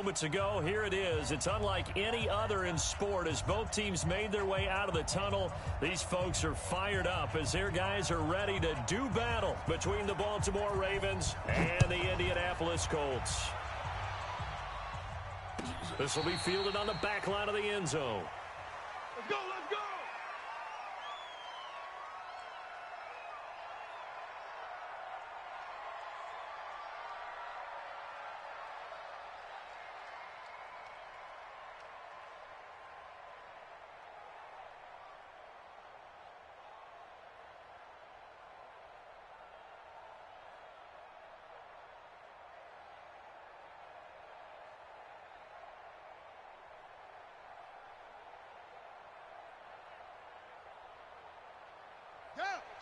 moments ago. Here it is. It's unlike any other in sport as both teams made their way out of the tunnel. These folks are fired up as their guys are ready to do battle between the Baltimore Ravens and the Indianapolis Colts. This will be fielded on the back line of the end zone. Let's go, let's go!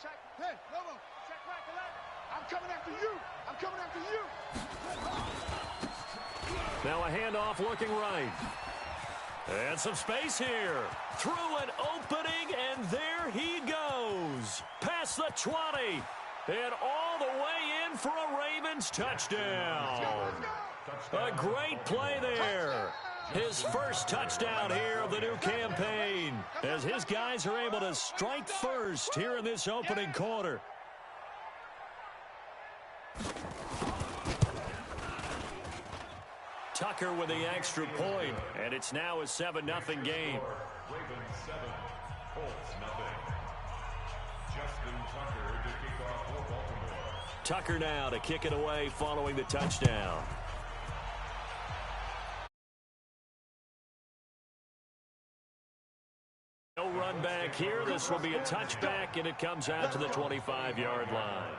Check, hey, Lobo, check back 11. I'm coming after you. I'm coming after you. Now a handoff looking right. And some space here. Through an opening, and there he goes. Past the 20. And all the way in for a Ravens touchdown. Let's go. A great play there. His first touchdown here of the new campaign as his guys are able to strike first here in this opening quarter. Tucker with the extra point, and it's now a 7-0 game. Ravens 7, Colts 0. Justin Tucker to kick off for Baltimore. Tucker now to kick it away following the touchdown. No run back here. This will be a touchback, and it comes out to the 25-yard line.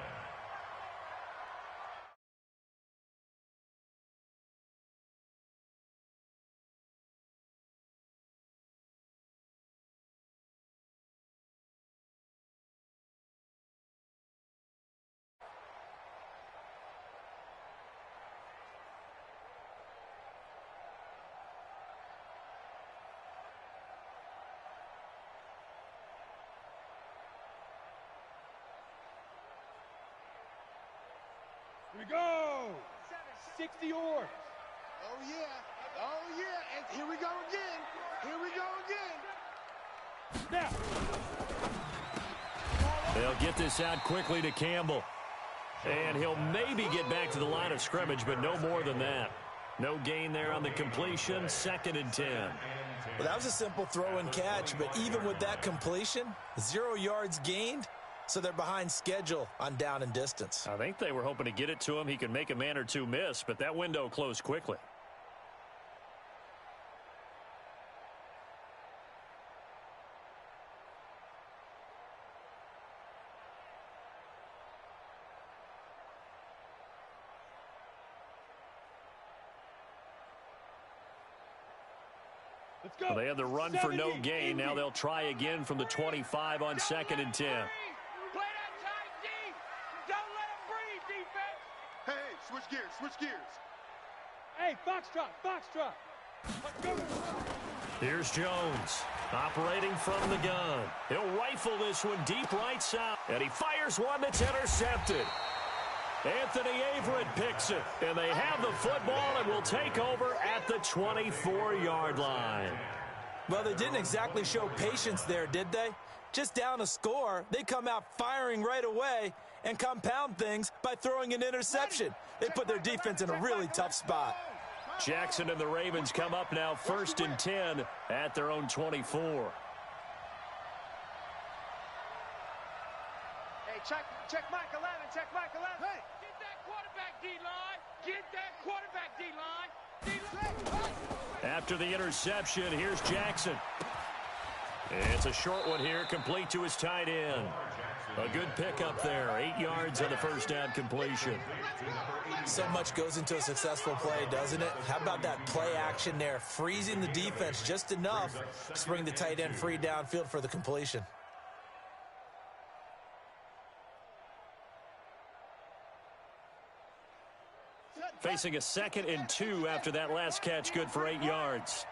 Here we go. 60 yards. Oh, yeah. Oh, yeah. And here we go again. Here we go again. Now. They'll get this out quickly to Campbell. And he'll maybe get back to the line of scrimmage, but no more than that. No gain there on the completion. 2nd and 10. Well, that was a simple throw and catch, but even with that completion, 0 yards gained. So they're behind schedule on down and distance. I think they were hoping to get it to him. He could make a man or two miss, but that window closed quickly. Let's go. Well, they had the run for no gain. Now they'll try again from the 25 on 2nd and 10. Play that tight deep. Don't let him breathe, defense. Hey, switch gears, switch gears. Hey, foxtrot, foxtrot. Let's go. Here's Jones operating from the gun. He'll rifle this one deep right side. And he fires one that's intercepted. Anthony Averett picks it. And they have the football and will take over at the 24-yard line. Well, they didn't exactly show patience there, did they? Just down a score, they come out firing right away and compound things by throwing an interception. They put their defense in a really tough spot. Jackson and the Ravens come up now 1st and 10 at their own 24. Hey, check Mike 11, check Mike 11. Hey, get that quarterback D-line. Get that quarterback D-line. After the interception, here's Jackson. It's a short one here, complete to his tight end. A good pickup there, 8 yards on the first down completion. So much goes into a successful play, doesn't it? How about that play action there, freezing the defense just enough to bring the tight end free downfield for the completion. Facing a 2nd and 2 after that last catch, good for 8 yards.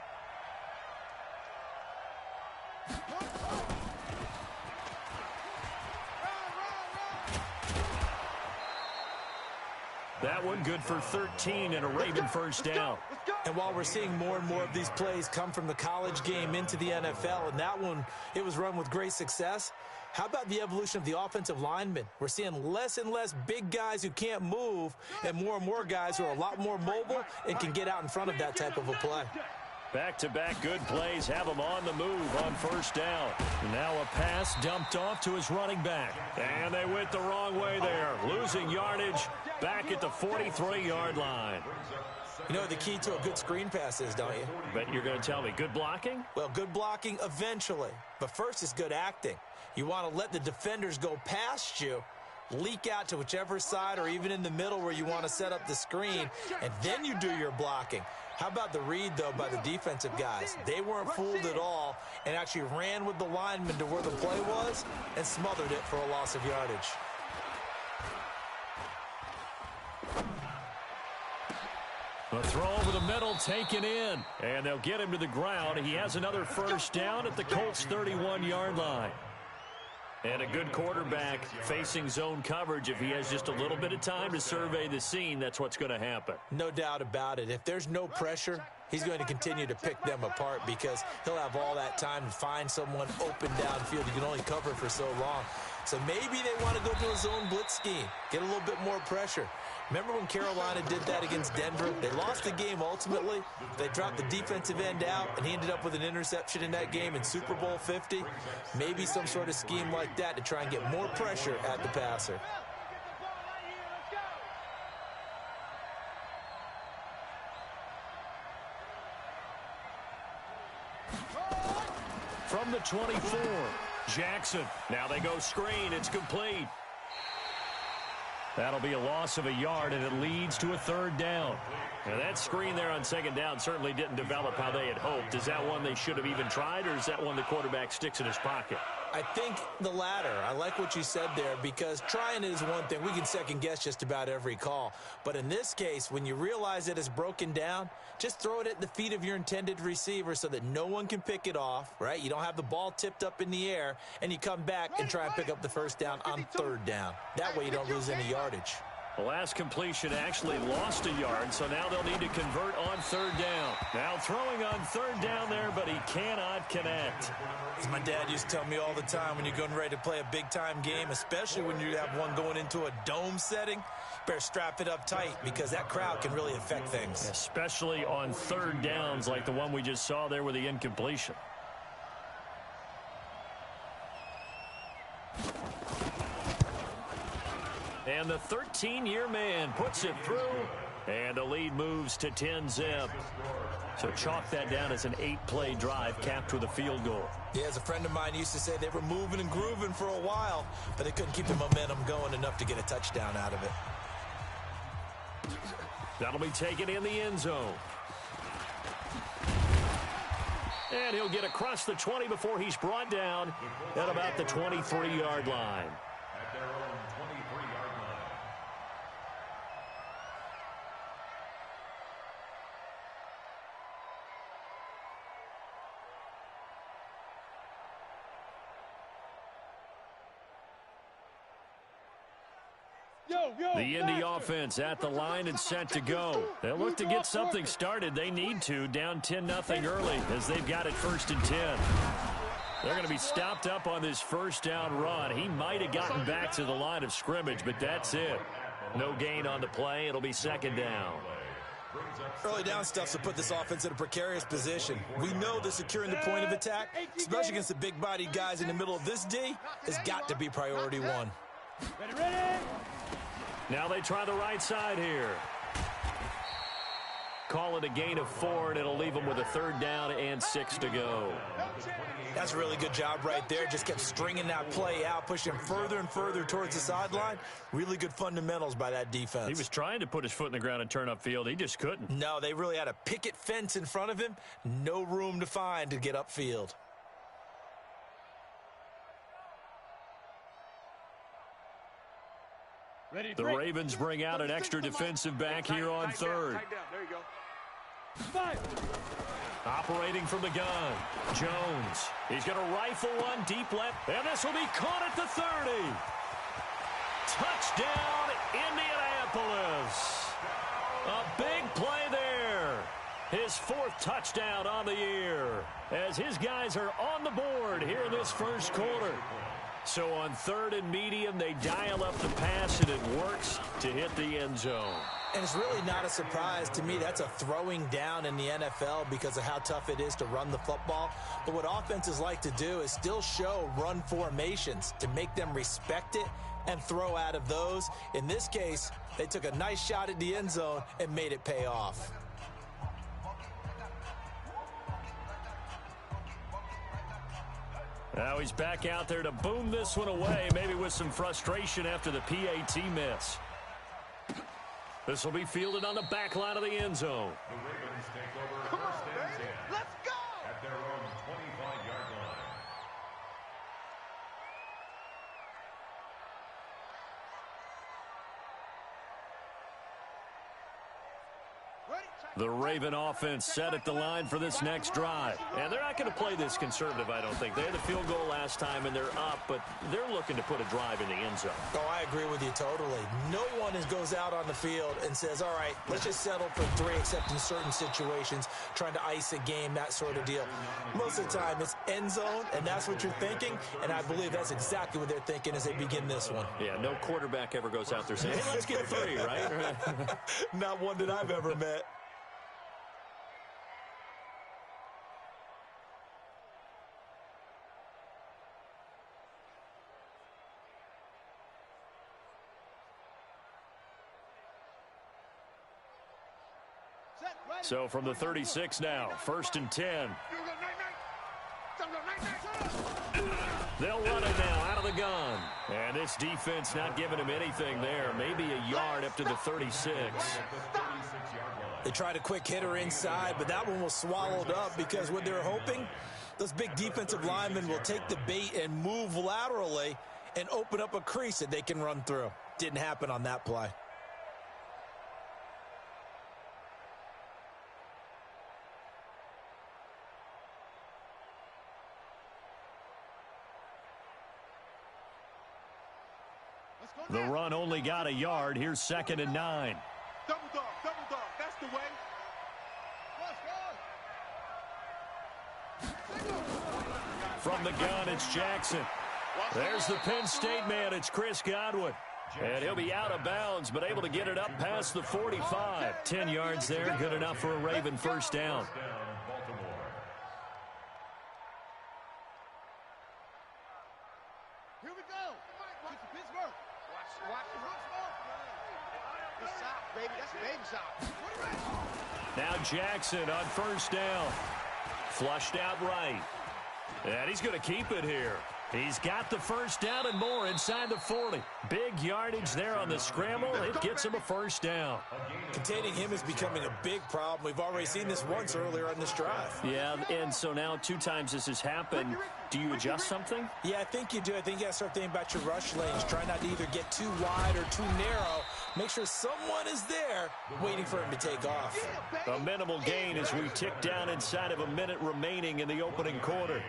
That one good for 13 and a Raven first down. And while we're seeing more and more of these plays come from the college game into the NFL, and that one, it was run with great success, how about the evolution of the offensive linemen? We're seeing less and less big guys who can't move and more guys who are a lot more mobile and can get out in front of that type of a play. Back-to-back good plays have him on the move on first down. Now a pass dumped off to his running back. And they went the wrong way there, losing yardage back at the 43-yard line. You know what the key to a good screen pass is, don't you? Bet you're going to tell me good blocking? Well, good blocking eventually. But first is good acting. You want to let the defenders go past you, leak out to whichever side or even in the middle where you want to set up the screen, and then you do your blocking. How about the read, though, by the defensive guys? They weren't fooled at all and actually ran with the lineman to where the play was and smothered it for a loss of yardage. A throw over the middle taken in, and they'll get him to the ground. He has another first down at the Colts' 31-yard line. And a good quarterback facing zone coverage. If he has just a little bit of time to survey the scene, that's what's going to happen. No doubt about it. If there's no pressure, he's going to continue to pick them apart because he'll have all that time to find someone open downfield. You can only cover for so long. So maybe they want to go to a zone blitz scheme, get a little bit more pressure. Remember when Carolina did that against Denver? They lost the game ultimately. They dropped the defensive end out, and he ended up with an interception in that game in Super Bowl 50. Maybe some sort of scheme like that to try and get more pressure at the passer. From the 24, Jackson. Now they go screen. It's complete. That'll be a loss of a yard, and it leads to a third down. Now, that screen there on second down certainly didn't develop how they had hoped. Is that one they should have even tried, or is that one the quarterback sticks in his pocket? I think the latter. I like what you said there because trying it is one thing. We can second-guess just about every call. But in this case, when you realize that it's broken down, just throw it at the feet of your intended receiver so that no one can pick it off, right? You don't have the ball tipped up in the air, and you come back and try and pick up the first down on third down. That way you don't lose any yardage. The last completion actually lost a yard, so now they'll need to convert on third down. Now throwing on third down there, but he cannot connect. As my dad used to tell me all the time, when you're going ready to play a big-time game, especially when you have one going into a dome setting, better strap it up tight because that crowd can really affect things. Especially on third downs like the one we just saw there with the incompletion. And the 13-year man puts it through, and the lead moves to 10-zip. So chalk that down as an 8-play drive capped with a field goal. Yeah, as a friend of mine used to say, they were moving and grooving for a while, but they couldn't keep the momentum going enough to get a touchdown out of it. That'll be taken in the end zone. And he'll get across the 20 before he's brought down at about the 23-yard line. At their own 23-yard line. The Indy offense at the line and set to go. They'll look to get something started. They need to, down 10-0 early as they've got it 1st and 10. They're going to be stopped up on this first down run. He might have gotten back to the line of scrimmage, but that's it. No gain on the play. It'll be second down. Early down stuff to put this offense in a precarious position. We know that securing the point of attack, especially against the big-bodied guys in the middle of this D, has got to be priority one. Ready? Now they try the right side here. Call it a gain of 4, and it'll leave them with a third down and 6 to go. That's a really good job right there. Just kept stringing that play out, pushing further and further towards the sideline. Really good fundamentals by that defense. He was trying to put his foot in the ground and turn upfield. He just couldn't. No, they really had a picket fence in front of him. No room to find to get upfield. The Ravens bring out an extra defensive back here on third. There you go. Operating from the gun, Jones. He's going to rifle one deep left, and this will be caught at the 30. Touchdown, Indianapolis. A big play there. His 4th touchdown on the year as his guys are on the board here in this first quarter. So on 3rd and medium, they dial up the pass, and it works to hit the end zone. And it's really not a surprise to me. That's a throwing down in the NFL because of how tough it is to run the football. But what offenses like to do is still show run formations to make them respect it and throw out of those. In this case, they took a nice shot at the end zone and made it pay off. Now he's back out there to boom this one away, maybe with some frustration after the PAT miss. This will be fielded on the back line of the end zone. The Ravens take over Come on, first and baby. 10 Let's go. at their own 25-yard line. The Raven offense set at the line for this next drive. And they're not going to play this conservative, I don't think. They had the field goal last time, and they're up, but they're looking to put a drive in the end zone. Oh, I agree with you totally. No one goes out on the field and says, all right, let's just settle for 3, except in certain situations, trying to ice a game, that sort of deal. Most of the time, it's end zone, and that's what you're thinking, and I believe that's exactly what they're thinking as they begin this one. Yeah, no quarterback ever goes out there saying, hey, let's get 3, right? Not one that I've ever met. So from the 36 now, 1st and 10. They'll run it now out of the gun. And this defense not giving him anything there. Maybe a yard up to the 36. They tried a quick hitter inside, but that one was swallowed up because what they're hoping, those big defensive linemen will take the bait and move laterally and open up a crease that they can run through. Didn't happen on that play. The run only got a yard. Here's 2nd and 9. Double dog, that's the way. From the gun, it's Jackson. There's the Penn State man. It's Chris Godwin. And he'll be out of bounds, but able to get it up past the 45. 10 yards there, good enough for a Raven first down. Here we go. Watch the Pittsburgh. Watch the Good sock, baby. That's a baby sock. Now Jackson on first down. Flushed out right. And he's going to keep it here. He's got the first down and more inside the 40. Big yardage there on the scramble. It gets him a first down. Containing him is becoming a big problem. We've already seen this once earlier on this drive. Yeah, and so now 2 times this has happened. Do you adjust something? Yeah, I think you do. I think you got to start thinking about your rush lanes. Try not to either get too wide or too narrow. Make sure someone is there waiting for him to take off. A minimal gain as we tick down inside of a minute remaining in the opening quarter.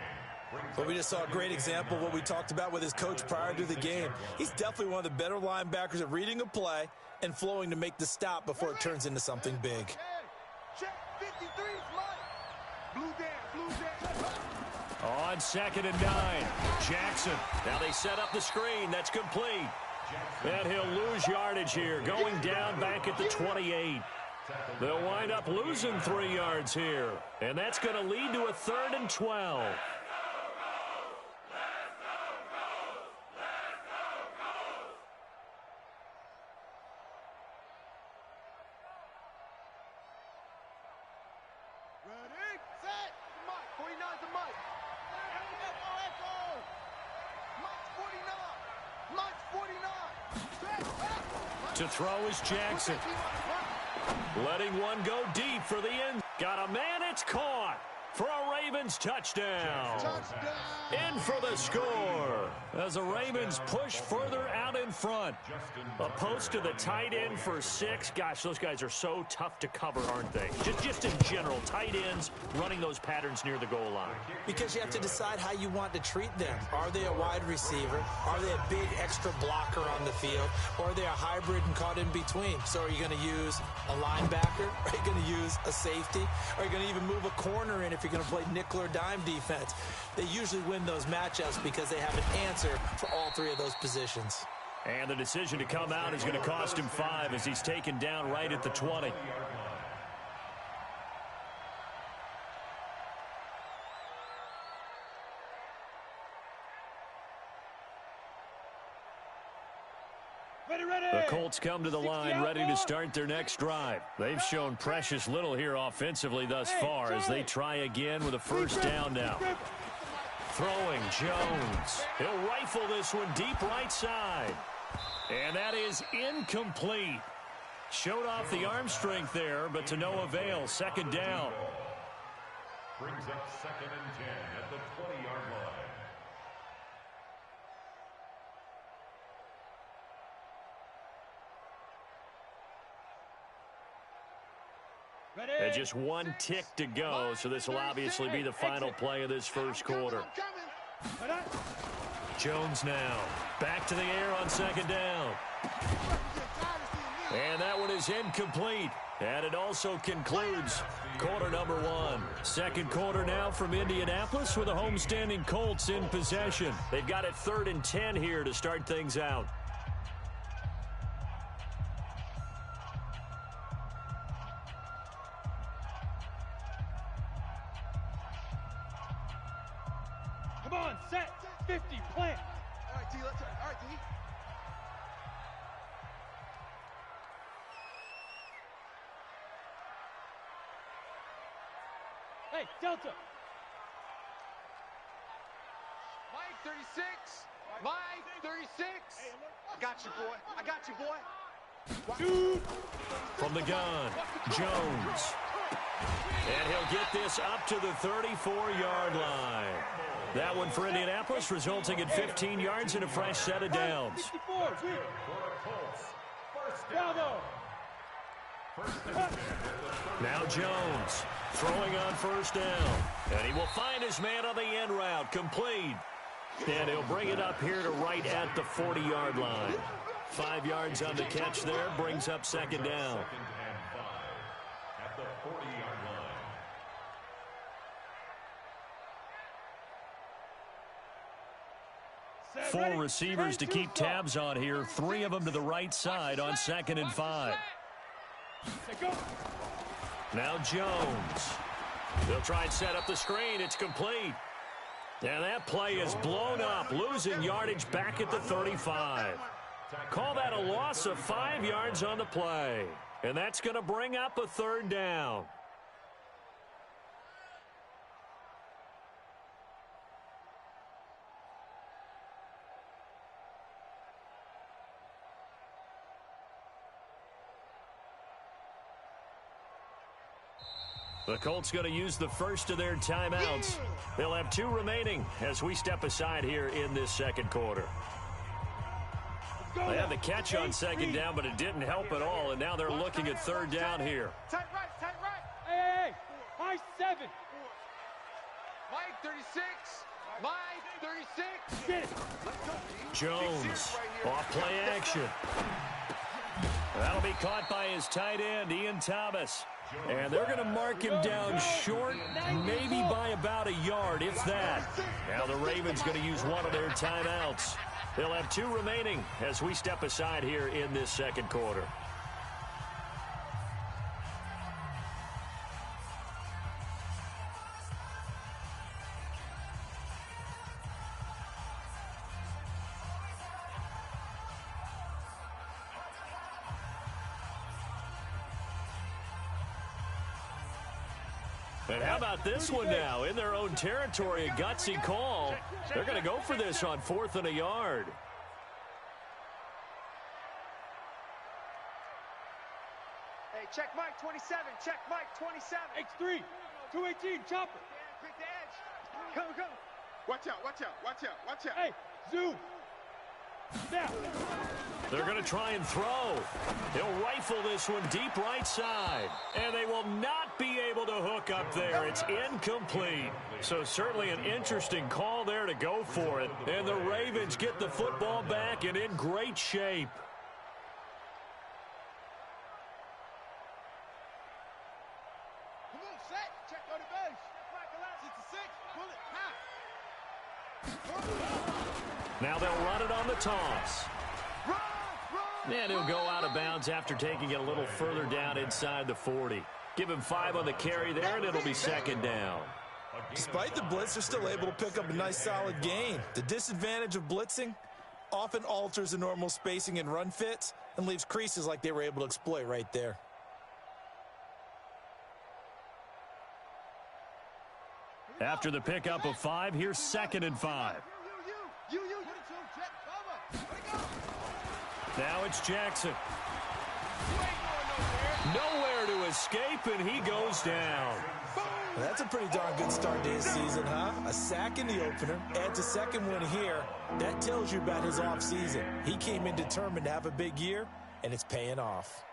But we just saw a great example of what we talked about with his coach prior to the game. He's definitely one of the better linebackers at reading a play and flowing to make the stop before it turns into something big. Check 53's Mike. Blue down. On 2nd and 9, Jackson. Now they set up the screen. That's complete. And he'll lose yardage here, going down back at the 28. They'll wind up losing 3 yards here. And that's going to lead to a 3rd and 12. Ready, set. Mike, 49's a Mike. Echo. Mike's 49. To throw is Jackson. Letting one go deep for the end. Got a man, it's caught for a Ravens touchdown. In for the score as the Ravens push further out in front. A post to the tight end for 6. Gosh, those guys are so tough to cover, aren't they? Just in general, tight ends running those patterns near the goal line. Because you have to decide how you want to treat them. Are they a wide receiver? Are they a big extra blocker on the field? Or are they a hybrid and caught in between? So are you going to use a linebacker? Are you going to use a safety? Are you going to even move a corner in if you're going to play nickel or dime defense? They usually win those matchups because they have an answer for all 3 of those positions. And the decision to come out is going to cost him 5 as he's taken down right at the 20. The Colts come to the line ready to start their next drive. They've shown precious little here offensively thus far as they try again with a first down now. Throwing Jones. He'll rifle this one deep right side. And that is incomplete. Showed off the arm strength there, but to no avail. Second down. Brings up 2nd and 10 at the 20-yard line. And just 1 tick to go, so this will obviously be the final play of this first quarter. Jones now back to the air on second down. And that one is incomplete. And it also concludes quarter number 1. Second quarter now from Indianapolis with the homestanding Colts in possession. They've got it 3rd and 10 here to start things out. Come on, set, 50, plant. All right, D, let's all right, D. Hey, Delta. Mike 36. Mike 36. I got you, boy. I got you, boy. From the gun, Jones. And he'll get this up to the 34-yard line. That one for Indianapolis, resulting in 15 yards and a fresh set of downs. Bravo. Now Jones throwing on first down. And he will find his man on the end route, complete. And he'll bring it up here to right at the 40-yard line. 5 yards on the catch there, brings up second down. 2nd and 5 at the 40-yard line. 4 receivers to keep tabs on here. 3 of them to the right side on 2nd and 5. Now Jones. They'll try and set up the screen. It's complete. And that play is blown up, losing yardage back at the 35. Call that a loss of 5 yards on the play. And that's going to bring up a 3rd down. The Colts going to use the first of their timeouts. They'll have 2 remaining as we step aside here in this second quarter. They had the catch on second down, but it didn't help at all, and now they're looking at 3rd down here. Tight right, tight right. Hey, Mike 7. Mike 36. Mike 36. Get it. Jones off play action. That'll be caught by his tight end, Ian Thomas. And they're going to mark him down short, maybe by about a yard, if that. Now the Ravens going to use one of their timeouts. They'll have 2 remaining as we step aside here in this second quarter. And how about this one now? In their own territory, a gutsy call. They're going to go for this on 4th and a yard. Hey, check Mike 27. Check Mike 27. X3. 218. Chopper. Quick to Come, come. Watch out, watch out, watch out, watch out. Hey, zoom. Now. They're going to try and throw. He'll rifle this one deep right side. And they will not be able to hook up there. It's incomplete. So certainly an interesting call there to go for it. And the Ravens get the football back and in great shape. Come on, set. Check on the base. 66, pull it, high. Now they'll run it on the toss. And he'll go out of bounds after taking it a little further down inside the 40. Give him 5 on the carry there, and it'll be second down. Despite the blitz, they're still able to pick up a nice solid gain. The disadvantage of blitzing often alters the normal spacing and run fits and leaves creases like they were able to exploit right there. After the pickup of 5, here's 2nd and 5. Now it's Jackson. Nowhere to escape, and he goes down. Well, that's a pretty darn good start to his season, huh? A sack in the opener, adds a second one here. That tells you about his offseason. He came in determined to have a big year, and it's paying off.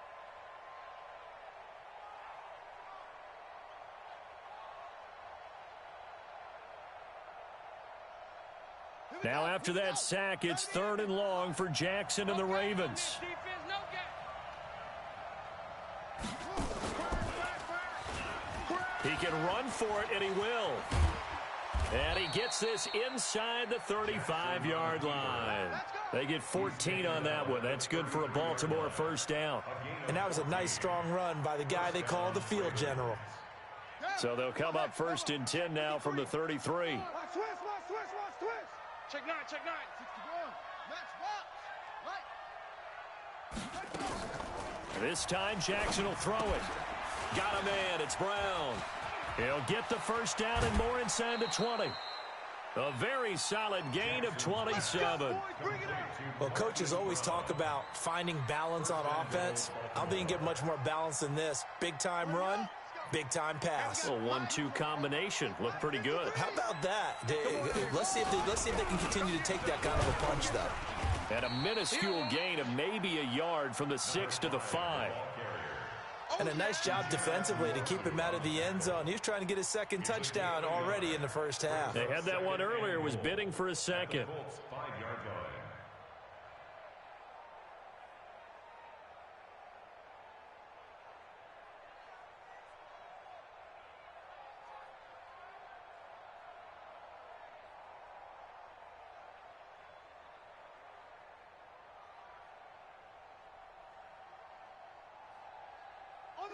Now after that sack, it's 3rd and long for Jackson and the Ravens. He can run for it, and he will. And he gets this inside the 35-yard line. They get 14 on that one. That's good for a Baltimore first down. And that was a nice, strong run by the guy they call the field general. So they'll come up 1st and 10 now from the 33. Watch twist. Check 9, check 9. 61. Match box. This time, Jackson will throw it. Got a man. It's Brown. He'll get the first down and more inside the 20. A very solid gain of 27. Well, coaches always talk about finding balance on offense. I don't think you can get much more balance than this. Big-time run, big-time pass. A 1-2 combination. Looked pretty good. How about that? Let's see if they can continue to take that kind of a punch, though. And a minuscule gain of maybe a yard from the 6 to the 5. And a nice job defensively to keep him out of the end zone. He was trying to get his 2nd touchdown already in the first half. They had that one earlier, was bidding for a 2nd.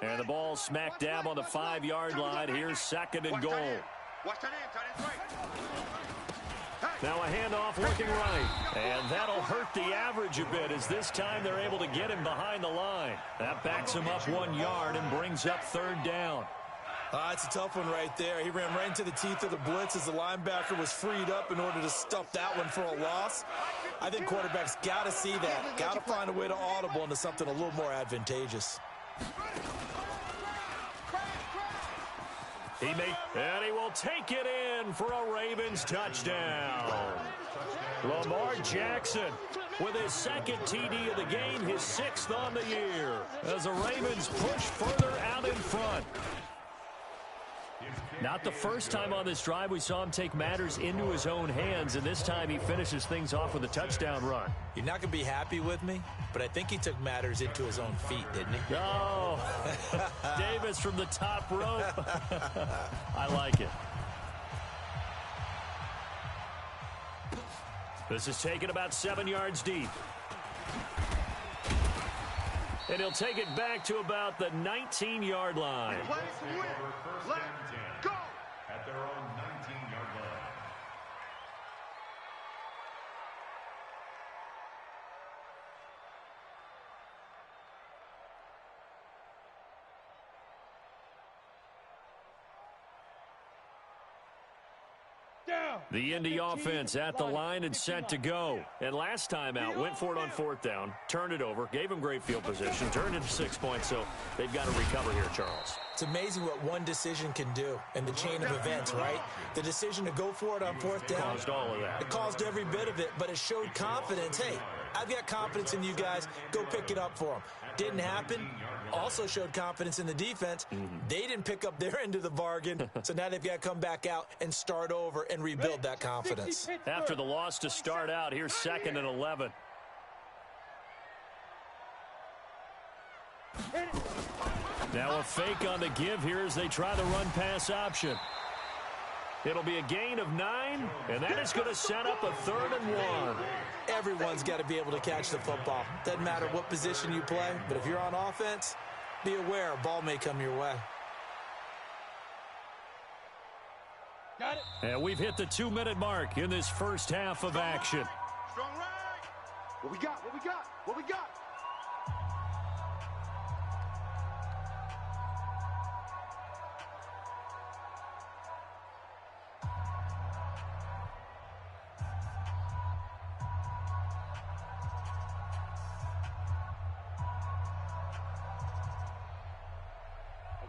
And the ball smack dab on the 5-yard line. Here's 2nd and goal. Now a handoff looking right. And that'll hurt the average a bit as this time they're able to get him behind the line. That backs him up 1 yard and brings up 3rd down. It's a tough one right there. He ran right into the teeth of the blitz as the linebacker was freed up in order to stuff that one for a loss. I think quarterbacks got to see that. Got to find a way to audible into something a little more advantageous. And he will take it in for a Ravens touchdown. Lamar Jackson with his 2nd TD of the game, his 6th on the year, as the Ravens push further out in front. Not the first time on this drive we saw him take matters into his own hands, and this time he finishes things off with a touchdown run. You're not going to be happy with me, but I think he took matters into his own feet, didn't he? Oh, Davis from the top rope. I like it. This is taken about 7 yards deep. And he'll take it back to about the 19-yard line. Let's go. At their own 19-yard line. The Indy offense at the line and set to go. And last time out, went for it on 4th down, turned it over, gave him great field position, turned it to 6 points, so they've got to recover here, Charles. It's amazing what one decision can do in the chain of events, right? The decision to go for it on fourth down. Caused all of that. It caused every bit of it, but it showed confidence. Hey, I've got confidence in you guys. Go pick it up for them. Didn't happen. Also showed confidence in the defense. They didn't pick up their end of the bargain, so now they've got to come back out and start over and rebuild that confidence. After the loss to start out, here's 2nd and 11. Now a fake on the give here as they try the run-pass option. It'll be a gain of 9, and that is going to set up a 3rd and 1. Everyone's got to be able to catch the football. Doesn't matter what position you play, but if you're on offense, be aware a ball may come your way. Got it. And we've hit the 2-minute mark in this first half of action. Strong right. What we got? What we got? What we got?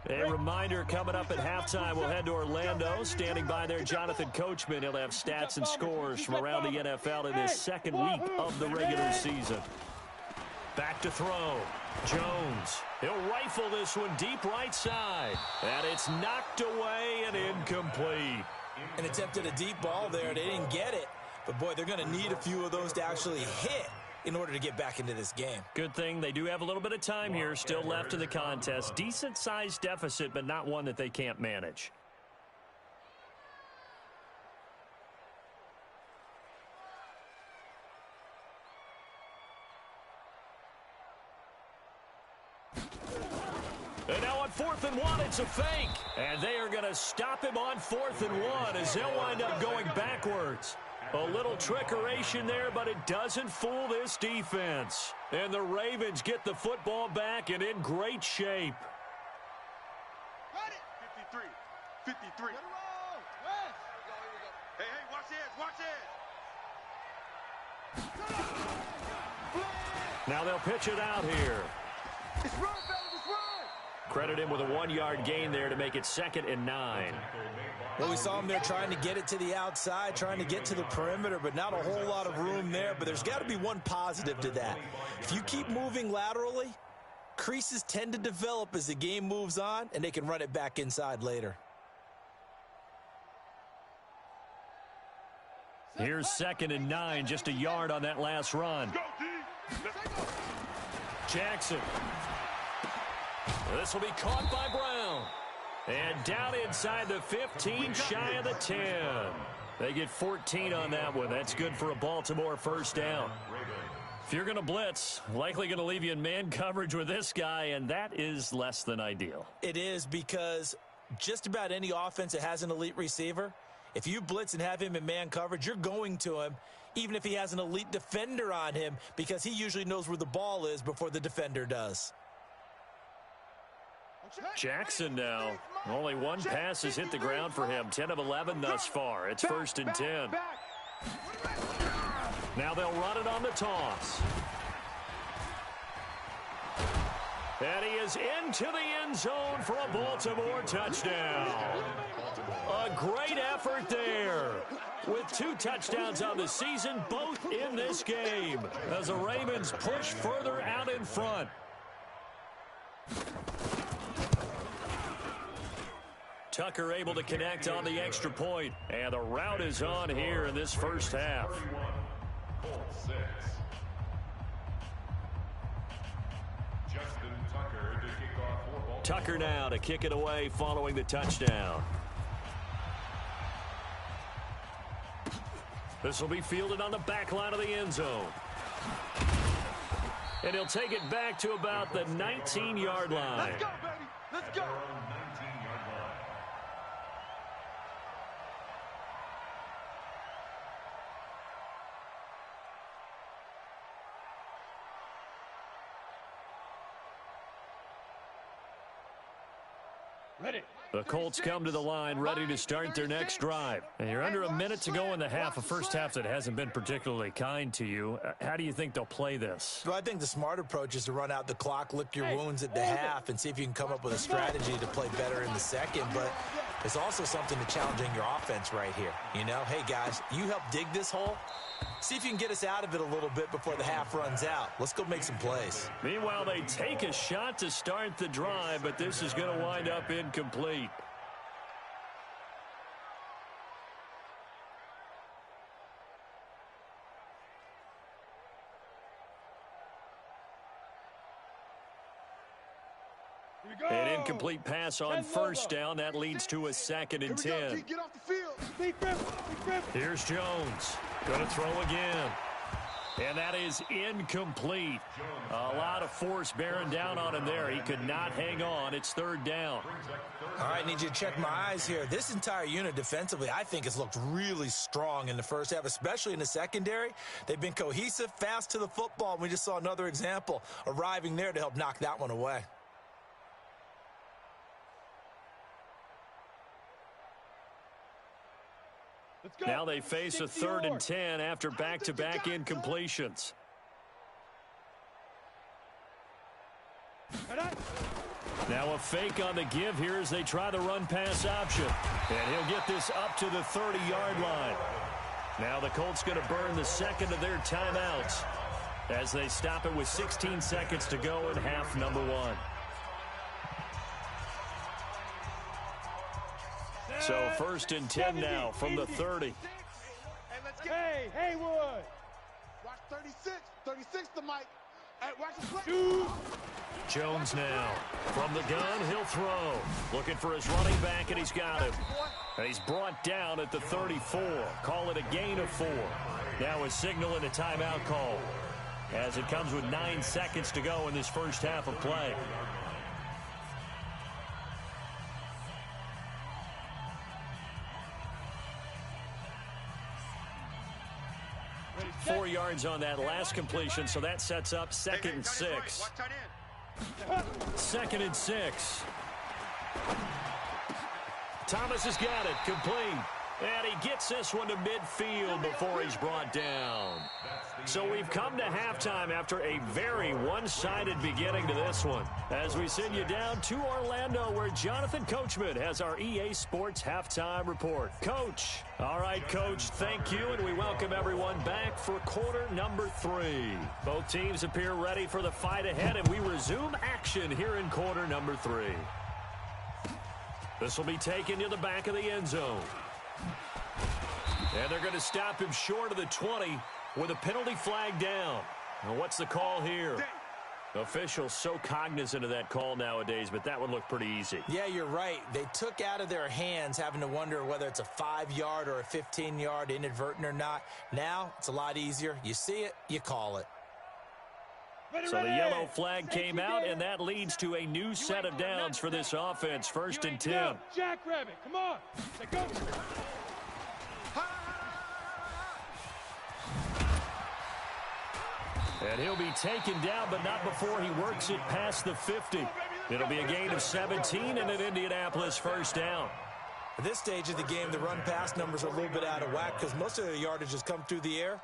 A reminder, coming up at halftime, we'll head to Orlando. Standing by there, Jonathan Coachman. He'll have stats and scores from around the NFL in this second week of the regular season. Back to throw. Jones. He'll rifle this one deep right side. And it's knocked away and incomplete. And attempted a deep ball there. They didn't get it. But, boy, they're going to need a few of those to actually hit in order to get back into this game. Good thing they do have a little bit of time here still left in the contest. Decent-sized deficit, but not one that they can't manage. And now on 4th and 1, it's a fake. And they are going to stop him on 4th and 1 as they'll wind up going backwards. A little trickeration there, but it doesn't fool this defense. And the Ravens get the football back and in great shape. Got it. 53. 53. Hey, watch this. Now they'll pitch it out here. It's run, fellas. It's run. Credit him with a 1-yard gain there to make it 2nd and 9. Well, we saw him there trying to get it to the outside, trying to get to the perimeter, but not a whole lot of room there. But there's got to be one positive to that. If you keep moving laterally, creases tend to develop as the game moves on, and they can run it back inside later. Here's 2nd and 9, just a yard on that last run. Jackson. This will be caught by Brown. And down inside the 15, shy of the 10. They get 14 on that one. That's good for a Baltimore first down. If you're going to blitz, likely going to leave you in man coverage with this guy, and that is less than ideal. It is, because just about any offense that has an elite receiver, if you blitz and have him in man coverage, you're going to him, even if he has an elite defender on him, because he usually knows where the ball is before the defender does. Jackson now. Only one pass has hit the ground for him. 10 of 11 thus far. It's 1st and 10. Now they'll run it on the toss. And he is into the end zone for a Baltimore touchdown. A great effort there. With 2 touchdowns on the season, both in this game, as the Ravens push further out in front. Tucker able to connect on the extra point, and the route is on here in this first half. Colts 6. Justin Tucker to kick off for Baltimore. Tucker now to kick it away following the touchdown. This will be fielded on the back line of the end zone. And he'll take it back to about the 19-yard line. Let's go, baby. Let's go. The Colts come to the line ready to start their next drive. And you're under a minute to go in the half, a first half that hasn't been particularly kind to you. How do you think they'll play this? Well, I think the smart approach is to run out the clock, lick your wounds at the half, and see if you can come up with a strategy to play better in the second. But it's also something to challenging your offense right here. You know, hey, guys, you help dig this hole. See if you can get us out of it a little bit before the half runs out. Let's go make some plays. Meanwhile, they take a shot to start the drive, but this is going to wind up incomplete. An incomplete pass on first down. That leads to a 2nd and 10. Get off the field. Here's Jones. Going to throw again. And that is incomplete. A lot of force bearing down on him there. He could not hang on. It's 3rd down. All right, I need you to check my eyes here. This entire unit defensively, I think, has looked really strong in the first half, especially in the secondary. They've been cohesive, fast to the football. We just saw another example arriving there to help knock that one away. Now they face a 3rd and 10 after back-to-back incompletions. Now a fake on the give here as they try the run-pass option. And he'll get this up to the 30-yard line. Now the Colts going to burn the 2nd of their timeouts as they stop it with 16 seconds to go in half number 1. So 1st and 10 now from the 30. Hey, Haywood. Watch 36. 36 to Mike. Hey, watch the play. Jones now from the gun. He'll throw. Looking for his running back, and he's got him. And he's brought down at the 34. Call it a gain of 4. Now a signal and a timeout call as it comes with 9 seconds to go in this first half of play. Four yards on that last completion, so that sets up 2nd and 6. 2nd and 6. Thomas has got it, complete. And he gets this one to midfield before he's brought down. So we've come to halftime after a very one-sided beginning to this one, as we send you down to Orlando, where Jonathan Coachman has our EA Sports Halftime Report. Coach. All right, Coach, thank you, and we welcome everyone back for quarter number 3. Both teams appear ready for the fight ahead, and we resume action here in quarter number 3. This will be taken to the back of the end zone. And they're going to stop him short of the 20 with a penalty flag down. Well, what's the call here? Officials so cognizant of that call nowadays, but that would look pretty easy. Yeah, you're right. They took out of their hands having to wonder whether it's a 5-yard or a 15-yard inadvertent or not. Now it's a lot easier. You see it, you call it. So the yellow flag came out, and that leads to a new set of downs for this offense. 1st and 10. Jackrabbit, come on. Let's go. And he'll be taken down, but not before he works it past the 50. It'll be a gain of 17 and an Indianapolis first down. At this stage of the game, the run-pass numbers are a little bit out of whack because most of the yardage has come through the air.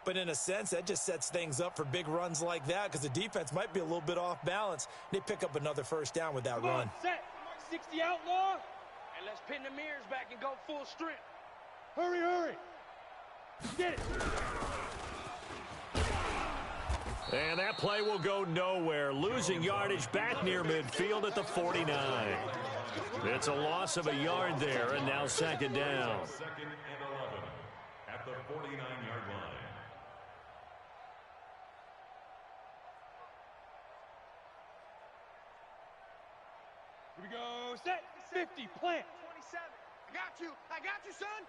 But in a sense, that just sets things up for big runs like that because the defense might be a little bit off balance. They pick up another first down with that run. Set. 60 outlaw. And let's pin the mirrors back and go full strength. Hurry. Get it. And that play will go nowhere, losing yardage back near midfield at the 49. It's a loss of a yard there, and now 2nd down. 2nd and 11 at the 49-yard line. Here we go. Set. 50. Plant. 27. I got you, son.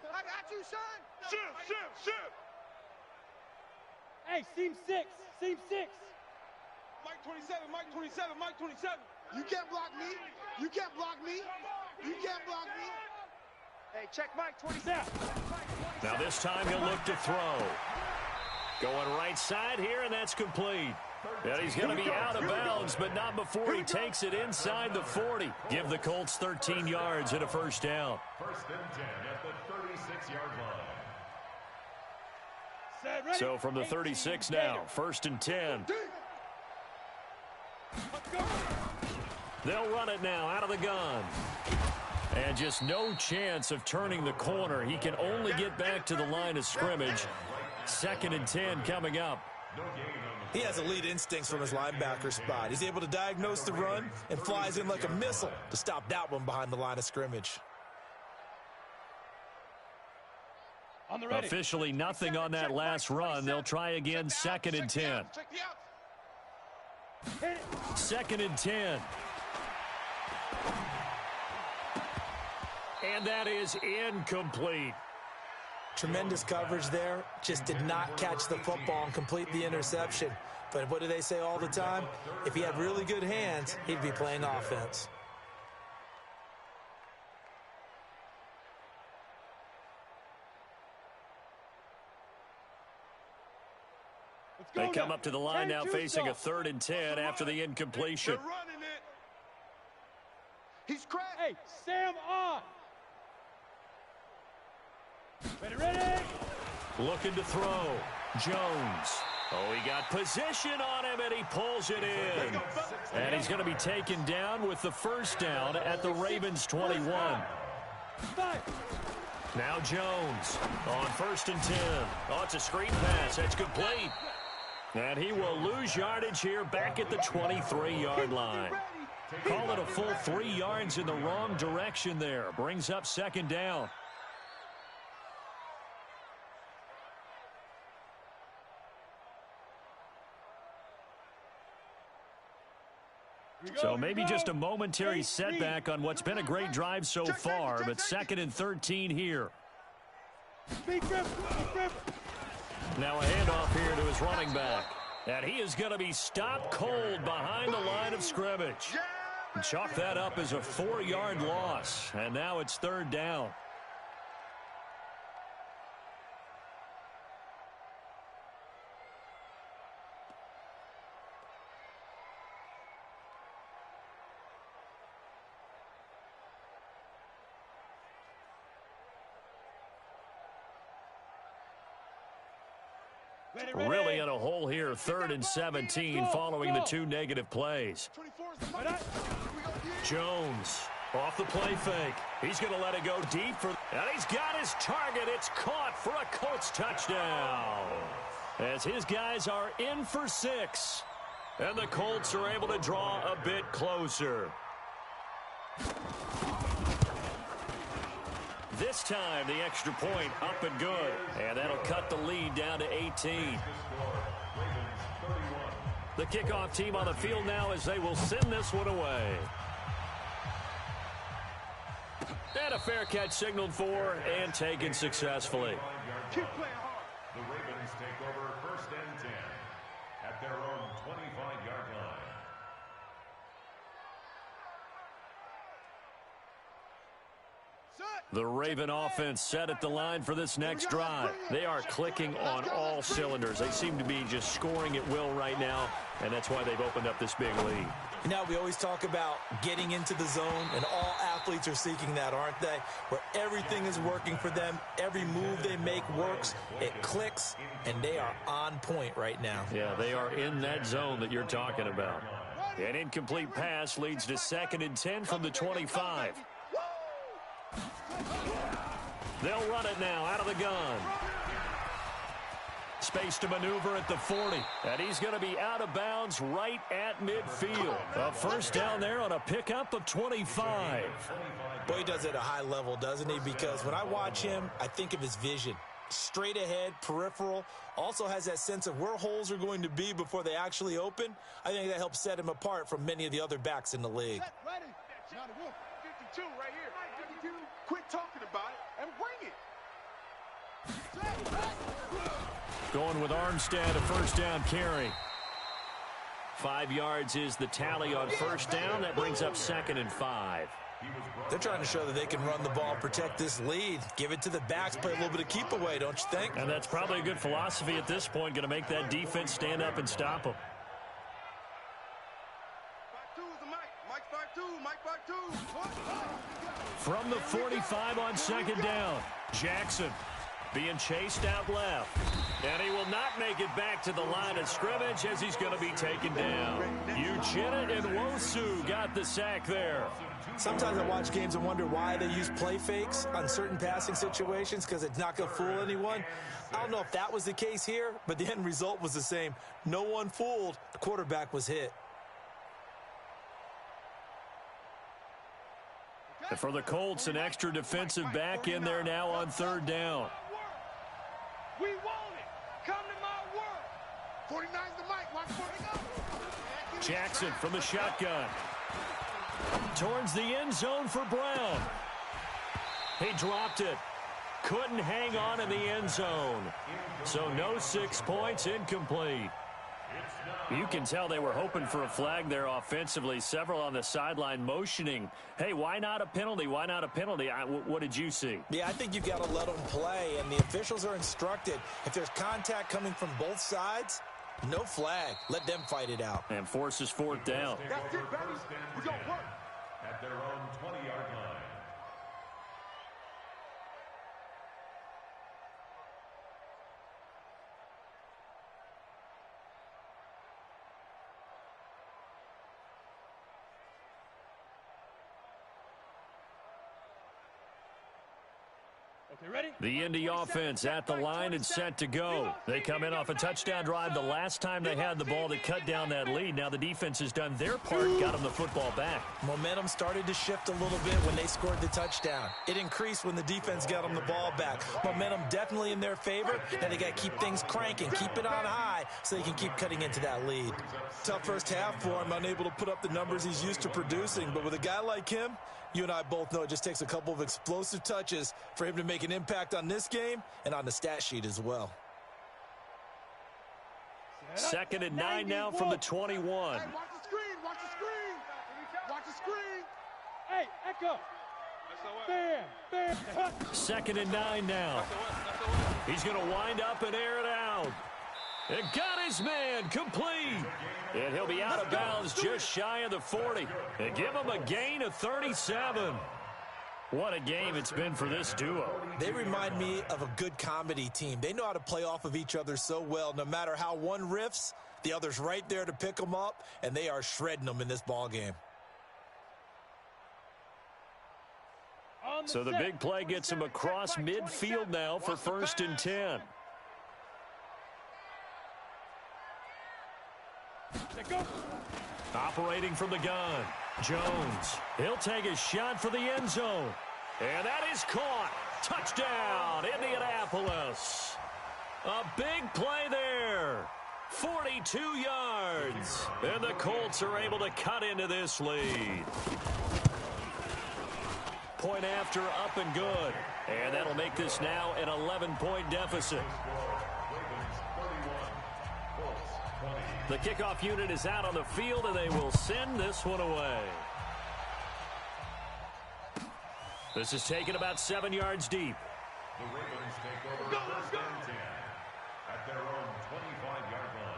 Shoot. Hey, seam 6. Mike 27. You can't block me. Hey, check Mike 27. Now this time he'll look to throw. Going right side here, and that's complete. And he's going to be out of bounds, but not before he takes it inside the 40. Give the Colts 13 yards and a first down. First and 10 at the 36-yard line. So from the 36 now, first and 10. They'll run it now out of the gun. And just no chance of turning the corner. He can only get back to the line of scrimmage. Second and 10 coming up. He has elite instincts from his linebacker spot. He's able to diagnose the run and flies in like a missile to stop that one behind the line of scrimmage. Officially nothing on that last run. They'll try again, second and 10. Second and 10. And that is incomplete. Tremendous coverage there. Just did not catch the football and complete the interception. But what do they say all the time? If he had really good hands, he'd be playing offense. They come up to the line now facing a third and 10 after the incompletion. They're running it. He's cracked. Hey, Sam on. Ready. Looking to throw. Jones. Oh, he got position on him, and he pulls it in. And he's going to be taken down with the first down at the Ravens' 21. Now Jones on first and 10. Oh, it's a screen pass. That's complete. And he will lose yardage here back at the 23-yard line. Call it a full 3 yards in the wrong direction there. Brings up second down. So maybe just a momentary setback on what's been a great drive so far, but second and 13 here. Now a handoff here to his running back. And he is going to be stopped cold behind the line of scrimmage. Chalk that up as a 4-yard loss. And now it's third down. Really in a hole here, third and 17 following the 2 negative plays. Jones off the play fake. He's going to let it go deep. And he's got his target. It's caught for a Colts touchdown. As his guys are in for 6. And the Colts are able to draw a bit closer. This time, the extra point up and good. And that'll cut the lead down to 18. The kickoff team on the field now as they will send this one away. And a fair catch signaled for and taken successfully. Keep playing hard. The Ravens take over first and 10 at their own 25-yard line. The Raven offense set at the line for this next drive. They are clicking on all cylinders. They seem to be just scoring at will right now, and that's why they've opened up this big lead. You know, we always talk about getting into the zone, and all athletes are seeking that, aren't they? Where everything is working for them, every move they make works, it clicks, and they are on point right now. Yeah, they are in that zone that you're talking about. An incomplete pass leads to second and 10 from the 25. They'll run it now out of the gun. Space to maneuver at the 40. And he's going to be out of bounds right at midfield. A first down there on a pickup of 25. Boy, he does it at a high level, doesn't he? Because when I watch him, I think of his vision. Straight ahead, peripheral. Also has that sense of where holes are going to be before they actually open. I think that helps set him apart from many of the other backs in the league. 52 right here. 52. Quit talking about it and bring it. Going with Armstead, a first down carry. 5 yards is the tally on first down. That brings up second and 5. They're trying to show that they can run the ball, protect this lead, give it to the backs, play a little bit of keep away, don't you think? And that's probably a good philosophy at this point, going to make that defense stand up and stop them. From the 45 on second down, Jackson being chased out left. And he will not make it back to the line of scrimmage as he's going to be taken down. Uchenna and Wosu got the sack there. Sometimes I watch games and wonder why they use play fakes on certain passing situations because it's not going to fool anyone. I don't know if that was the case here, but the end result was the same. No one fooled. The quarterback was hit. And for the Colts, an extra defensive back in there now on third down. We want it. Come to my work. 49's the mic. Watch 40 go. Jackson from the shotgun. Towards the end zone for Brown. He dropped it. Couldn't hang on in the end zone. So no 6 points, incomplete. You can tell they were hoping for a flag there offensively. Several on the sideline motioning. Hey, why not a penalty? Why not a penalty? What did you see? Yeah, I think you've got to let them play, and the officials are instructed. If there's contact coming from both sides, no flag. Let them fight it out. And forces fourth down. That's it, baby. We don't work. At their own 20-yard line. Okay, ready? The Indy offense at the line and set to go. They come in off a touchdown drive the last time they had the ball to cut down that lead. Now the defense has done their part, got them the football back. Momentum started to shift a little bit when they scored the touchdown. It increased when the defense got them the ball back. Momentum definitely in their favor. Now they got to keep things cranking, keep it on high so they can keep cutting into that lead. Tough first half for him, unable to put up the numbers he's used to producing. But with a guy like him, you and I both know it just takes a couple of explosive touches for him to make an impact on this game and on the stat sheet as well. 2nd and 9 now from the 21. Hey, watch the screen. Watch the screen. Watch the screen. Hey, Echo. Bam. 2nd and 9 now. He's going to wind up and air it out. And got his man complete. And he'll be out of bounds just shy of the 40. And give him a gain of 37. What a game it's been for this duo. They remind me of a good comedy team. They know how to play off of each other so well. No matter how one riffs, the other's right there to pick them up, and they are shredding them in this ball game. So the big play gets him across midfield now for 1st and 10. Operating from the gun, Jones. He'll take a shot for the end zone. And that is caught. Touchdown, Indianapolis. A big play there. 42 yards. And the Colts are able to cut into this lead. Point after, up and good. And that'll make this now an 11-point deficit. The kickoff unit is out on the field, and they will send this one away. This is taken about 7 yards deep. The Ravens take over 1st and 10 at their own 25-yard line.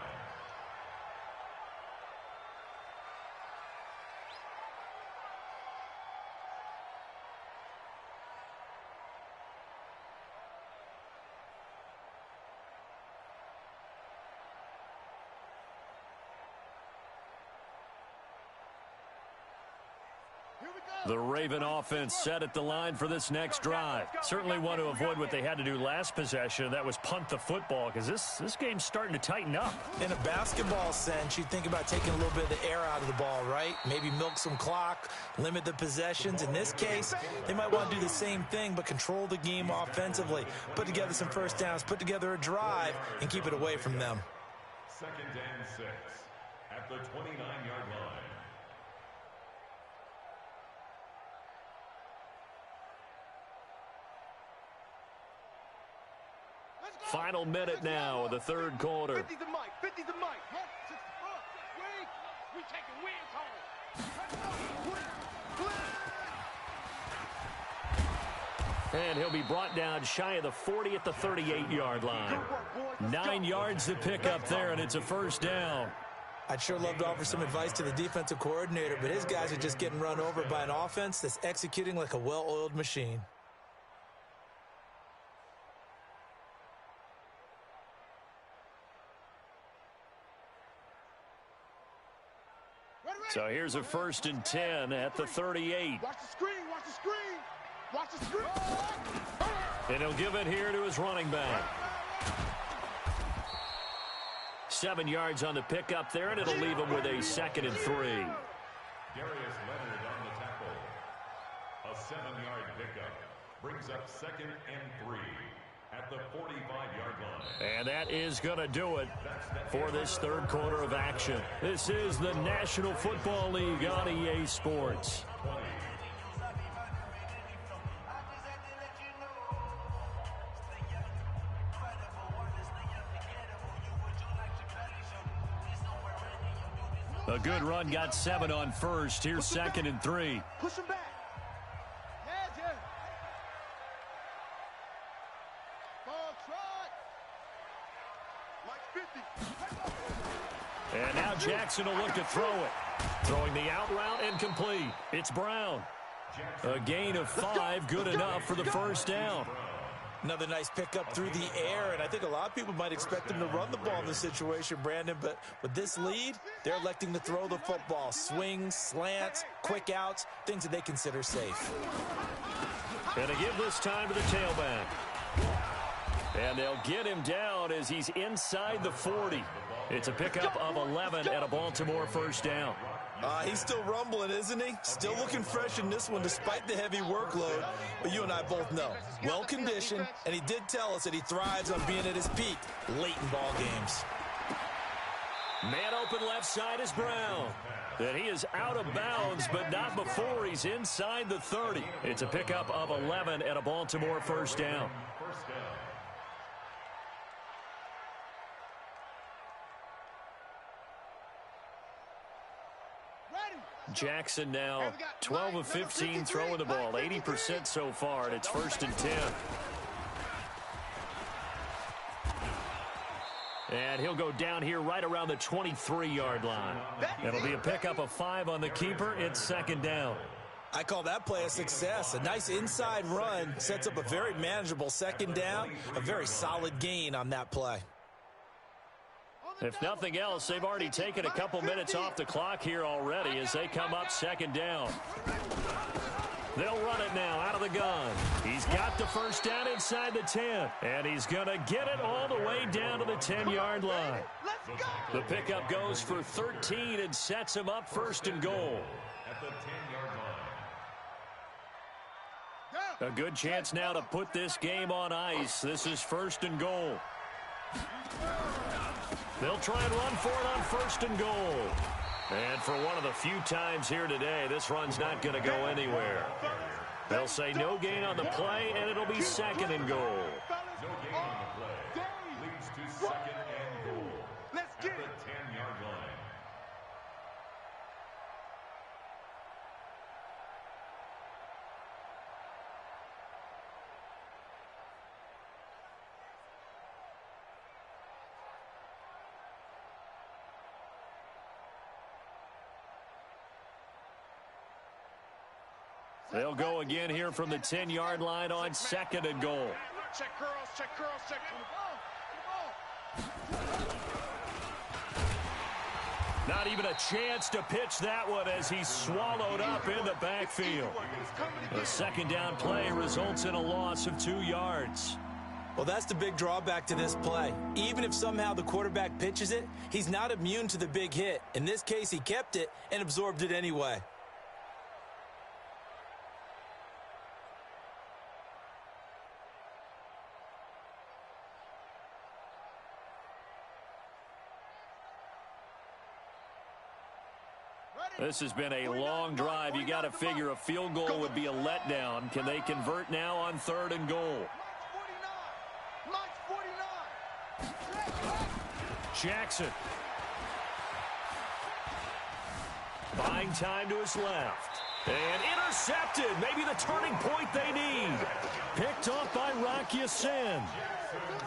The Raven offense set at the line for this next drive. Certainly want to avoid what they had to do last possession. That was punt the football, because this game's starting to tighten up. In a basketball sense, you think about taking a little bit of the air out of the ball, right? Maybe milk some clock, limit the possessions. In this case, they might want to do the same thing, but control the game offensively. Put together some first downs, put together a drive, and keep it away from them. 2nd and 6 at the 29-yard line. Final minute now of the third quarter. 50's the mic. 50's the mic. We taking wins home. And he'll be brought down shy of the 40 at the 38-yard line. 9 yards to pick up there, and it's a first down. I'd sure love to offer some advice to the defensive coordinator, but his guys are just getting run over by an offense that's executing like a well-oiled machine. So here's a 1st and 10 at the 38. Watch the screen, watch the screen. Watch the screen. And he'll give it here to his running back. 7 yards on the pickup there, and it'll leave him with a 2nd and 3. Darius Leonard on the tackle. A 7-yard pickup brings up 2nd and 3 at the 45-yard line. And that is going to do it for this third quarter of action. This is the National Football League on EA Sports. A good run, got 7 on first. Here's 2nd and 3. Push him back. Yeah. Ball trot. Like 50. And now Jackson will look to throw it. Throwing the out route and complete. It's Brown. A gain of 5, good enough for the first down. Another nice pickup through the air, and I think a lot of people might expect him to run the ball in this situation, Brandon, but with this lead, they're electing to throw the football. Swings, slants, quick outs, things that they consider safe. And to give this time to the tailback. And they'll get him down as he's inside the 40. It's a pickup of 11 and a Baltimore first down. He's still rumbling, isn't he? Still looking fresh in this one despite the heavy workload. But you and I both know, well-conditioned, and he did tell us that he thrives on being at his peak late in ball games. Man open left side is Brown. And he is out of bounds, but not before he's inside the 30. It's a pickup of 11 and a Baltimore first down. Jackson now 12 of 15 throwing the ball, 80% so far, and it's 1st and 10. And he'll go down here right around the 23-yard line. It'll be a pickup of 5 on the keeper. It's 2nd down. I call that play a success. A nice inside run sets up a very manageable 2nd down, a very solid gain on that play. If nothing else, they've already taken a couple minutes off the clock here already as they come up 2nd down. They'll run it now out of the gun. He's got the first down inside the 10, and he's going to get it all the way down to the 10-yard line. The pickup goes for 13 and sets him up 1st and goal. At the 10-yard line. A good chance now to put this game on ice. This is 1st and goal. They'll try and run for it on 1st and goal. And for one of the few times here today, this run's not going to go anywhere. They'll say no gain on the play, and it'll be 2nd and goal. No gain on the play. Leads to 2nd and goal. At the 10-yard line. They'll go again here from the 10-yard line on 2nd and goal. Check curls, check curls, check. Not even a chance to pitch that one as he's swallowed up in the backfield. The 2nd down play results in a loss of 2 yards. Well, that's the big drawback to this play. Even if somehow the quarterback pitches it, he's not immune to the big hit. In this case, he kept it and absorbed it anyway. This has been a long drive. You got to figure a field goal would be a letdown. Can they convert now on 3rd and goal? Jackson. Buying time to his left. And intercepted. Maybe the turning point they need. Picked off by Rock Ya-Sin.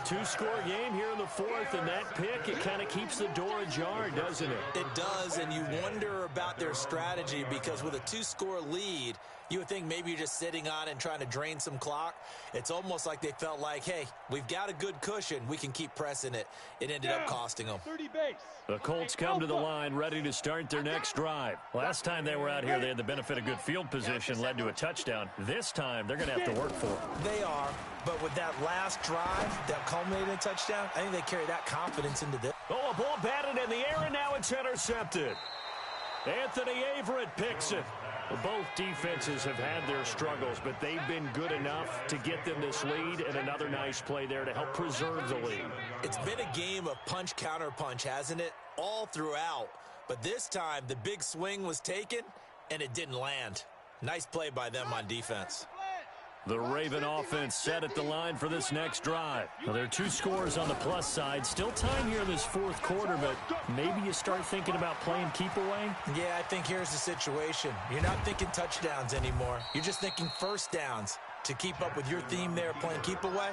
Two-score game here in the fourth, and that pick, it kind of keeps the door ajar, doesn't it? It does, and you wonder about their strategy because with a two-score lead, you would think maybe you're just sitting on it and trying to drain some clock. It's almost like they felt like, hey, we've got a good cushion. We can keep pressing it. It ended up costing them. 30 base. The Colts come to the line ready to start their next drive. Last time they were out here, they had the benefit of good field position, led to a touchdown. This time, they're going to have to work for it. They are, but with that last drive that culminated in a touchdown, I think they carry that confidence into this. Oh, a ball batted in the air, and now it's intercepted. Anthony Averett picks it. Both defenses have had their struggles, but they've been good enough to get them this lead, and another nice play there to help preserve the lead. It's been a game of punch-counter-punch, hasn't it? All throughout. But this time, the big swing was taken, and it didn't land. Nice play by them on defense. The Raven offense set at the line for this next drive. Well, there are two scores on the plus side. Still time here in this fourth quarter, but maybe you start thinking about playing keep away? Yeah, I think here's the situation. You're not thinking touchdowns anymore. You're just thinking first downs. To keep up with your theme there, playing keep away,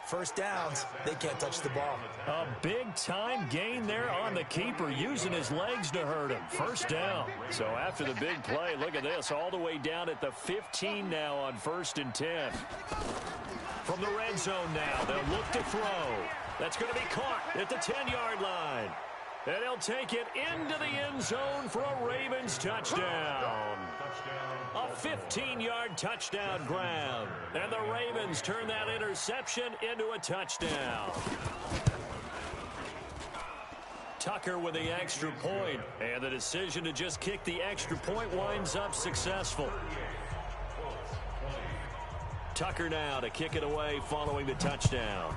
first downs, they can't touch the ball. A big-time gain there on the keeper, using his legs to hurt him. First down. So after the big play, look at this, all the way down at the 15 now on 1st and 10. From the red zone now, they'll look to throw. That's going to be caught at the 10-yard line. And he'll take it into the end zone for a Ravens touchdown. A 15-yard touchdown grab. And the Ravens turn that interception into a touchdown. Tucker with the extra point. And the decision to just kick the extra point winds up successful. Tucker now to kick it away following the touchdown.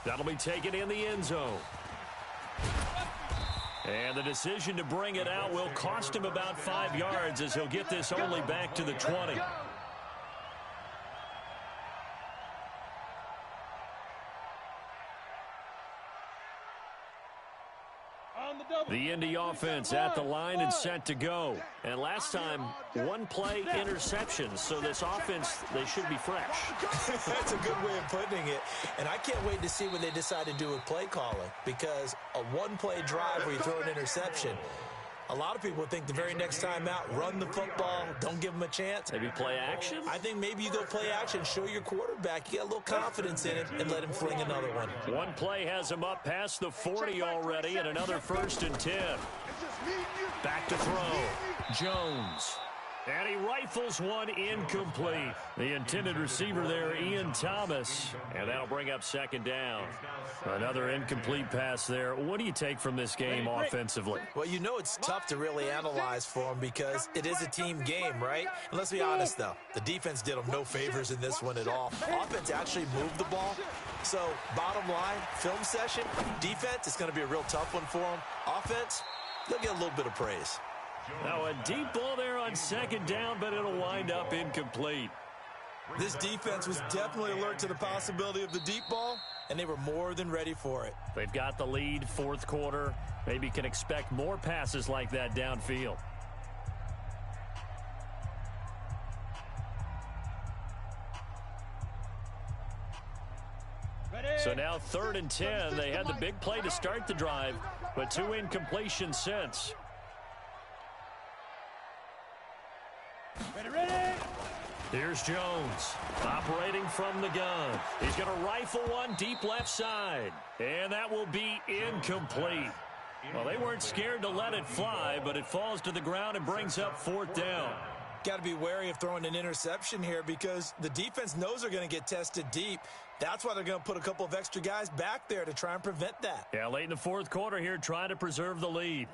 That'll be taken in the end zone. And the decision to bring it out will cost him about 5 yards as he'll get this only back to the 20. The Indy offense at the line and set to go. And last time, one play interceptions. So this offense, they should be fresh. That's a good way of putting it. And I can't wait to see what they decide to do with play calling. Because a one-play drive where you throw an interception, a lot of people think the very next time out, run the football, don't give them a chance. Maybe play action? I think maybe you go play action, show your quarterback you got a little confidence in him, and let him fling another one. One play has him up past the 40 already, and another 1st and 10. Back to throw. Jones. And he rifles one incomplete. The intended receiver there, Ian Thomas. And that'll bring up 2nd down. Another incomplete pass there. What do you take from this game offensively? Well, you know it's tough to really analyze for them because it is a team game, right? And let's be honest, though. The defense did them no favors in this one at all. Offense actually moved the ball. So, bottom line, film session, defense is going to be a real tough one for them. Offense, they'll get a little bit of praise. Now a deep ball there on 2nd down, but it'll wind up incomplete. This defense was definitely alert to the possibility of the deep ball, and they were more than ready for it. They've got the lead, 4th quarter. Maybe can expect more passes like that downfield. So now 3rd and 10. They had the big play to start the drive, but 2 incompletions since. Here's Jones, operating from the gun. He's going to rifle one deep left side, and that will be incomplete. Well, they weren't scared to let it fly, but it falls to the ground and brings up 4th down. Got to be wary of throwing an interception here because the defense knows they're going to get tested deep. That's why they're going to put a couple of extra guys back there to try and prevent that. Yeah, late in the 4th quarter here, trying to preserve the lead.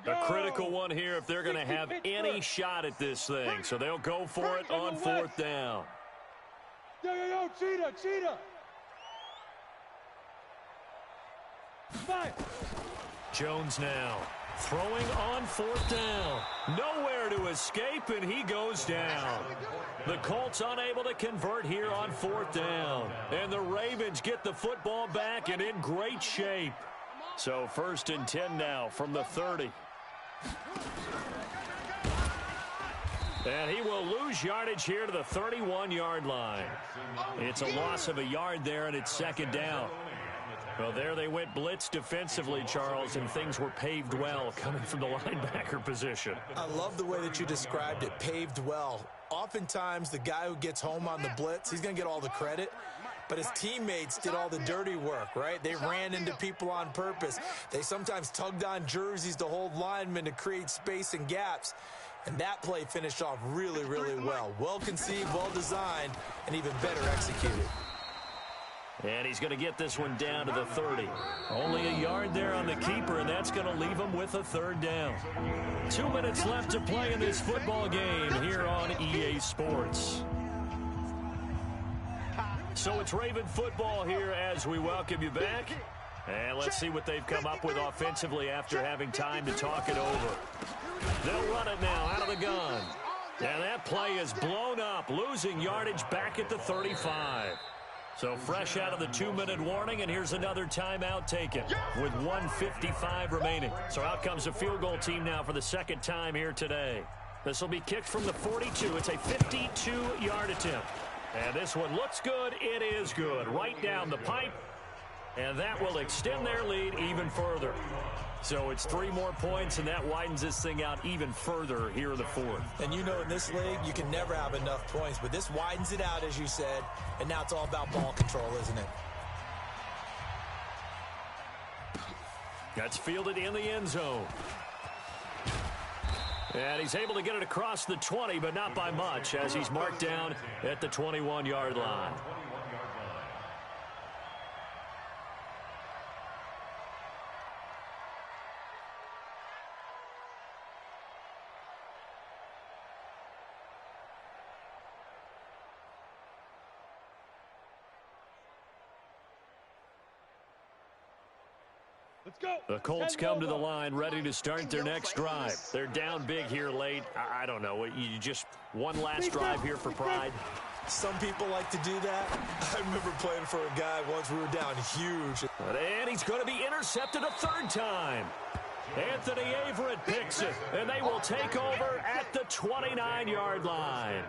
A critical one here if they're going to have any shot at this thing. So they'll go for it on 4th down. Yo, cheetah. Five. Jones now throwing on 4th down. Nowhere to escape, and he goes down. The Colts unable to convert here on 4th down. And the Ravens get the football back and in great shape. So 1st and 10 now from the 30. And he will lose yardage here to the 31-yard line. It's a loss of a yard there, and it's second down. Well, there they went blitz defensively, Charles, and things were paved well coming from the linebacker position. I love the way that you described it, paved well. Oftentimes, the guy who gets home on the blitz, he's going to get all the credit. But his teammates did all the dirty work, right? They ran into people on purpose. They sometimes tugged on jerseys to hold linemen to create space and gaps. And that play finished off really, really well. Well conceived, well designed, and even better executed. And he's going to get this one down to the 30. Only a yard there on the keeper, and that's going to leave him with a third down. 2 minutes left to play in this football game here on EA Sports. So it's Raven football here as we welcome you back. And let's see what they've come up with offensively after having time to talk it over. They'll run it now out of the gun. And that play is blown up, losing yardage back at the 35. So fresh out of the 2-minute warning, and here's another timeout taken with 1:55 remaining. So out comes a field goal team now for the second time here today. This will be kicked from the 42. It's a 52-yard attempt. And this one looks good. It is good. Right down the pipe. And that will extend their lead even further. So it's 3 more points, and that widens this thing out even further here in the fourth. And you know in this league, you can never have enough points. But this widens it out, as you said. And now it's all about ball control, isn't it? That's fielded in the end zone. And he's able to get it across the 20, but not by much, as he's marked down at the 21-yard line. Let's go. The Colts come to the line ready to start their next drive. They're down big here late. I don't know. You just one last drive here for pride. Some people like to do that. I remember playing for a guy once we were down huge. And he's going to be intercepted a third time. Anthony Averett picks it, and they will take over at the 29-yard line.